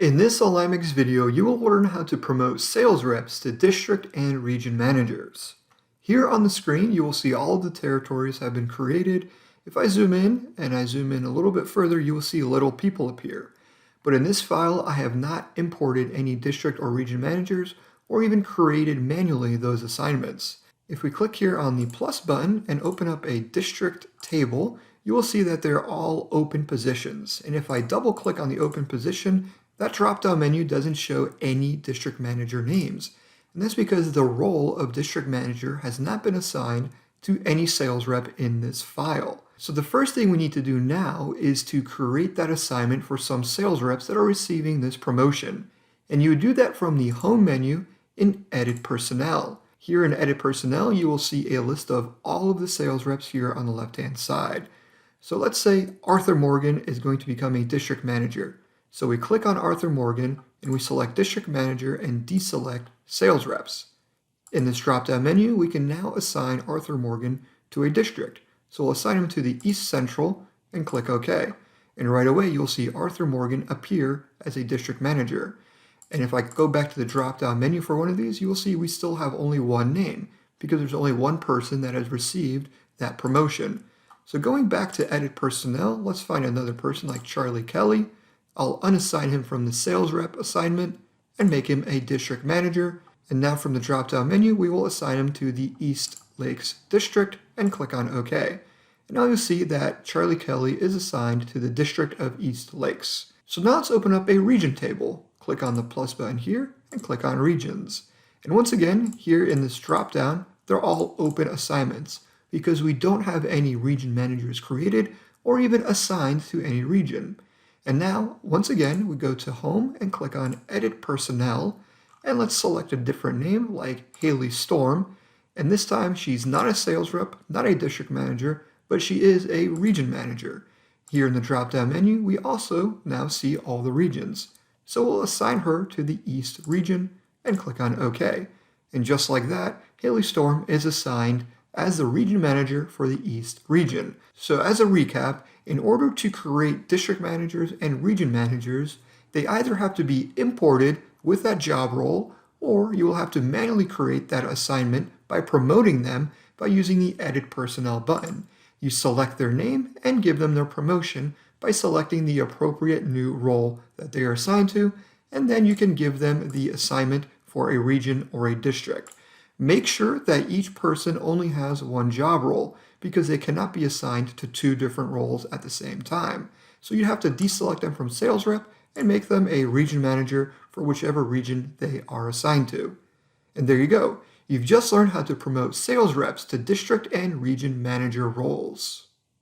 In this AlignMix video, you will learn how to promote sales reps to district and region managers. Here on the screen, you will see all of the territories have been created. If I zoom in, and I zoom in a little bit further, you will see little people appear. But in this file, I have not imported any district or region managers, or even created manually those assignments. If we click here on the plus button and open up a district table, you will see that they're all open positions. And if I double click on the open position, that drop-down menu doesn't show any district manager names. And that's because the role of district manager has not been assigned to any sales rep in this file. So the first thing we need to do now is to create that assignment for some sales reps that are receiving this promotion. And you would do that from the home menu in Edit Personnel. Here in Edit Personnel, you will see a list of all of the sales reps here on the left-hand side. So let's say Arthur Morgan is going to become a district manager. So we click on Arthur Morgan and we select District Manager and deselect Sales Reps. In this drop-down menu, we can now assign Arthur Morgan to a district. So we'll assign him to the East Central and click OK. And right away, you'll see Arthur Morgan appear as a District Manager. And if I go back to the drop-down menu for one of these, you will see we still have only one name because there's only one person that has received that promotion. So going back to Edit Personnel, let's find another person like Charlie Kelly. I'll unassign him from the sales rep assignment and make him a district manager. And now from the drop-down menu, we will assign him to the East Lakes District and click on OK. And now you'll see that Charlie Kelly is assigned to the District of East Lakes. So now let's open up a region table. Click on the plus button here and click on Regions. And once again, here in this drop-down, they're all open assignments because we don't have any region managers created or even assigned to any region. And now, once again, we go to Home and click on Edit Personnel, and let's select a different name like Haley Storm. And this time, she's not a sales rep, not a district manager, but she is a region manager. Here in the drop-down menu, we also now see all the regions. So we'll assign her to the East region and click on OK. And just like that, Haley Storm is assigned as the region manager for the East region. So as a recap, in order to create district managers and region managers, they either have to be imported with that job role, or you will have to manually create that assignment by promoting them by using the Edit Personnel button. You select their name and give them their promotion by selecting the appropriate new role that they are assigned to, and then you can give them the assignment for a region or a district. Make sure that each person only has one job role because they cannot be assigned to two different roles at the same time. So you have to deselect them from sales rep and make them a region manager for whichever region they are assigned to. And there you go. You've just learned how to promote sales reps to district and region manager roles.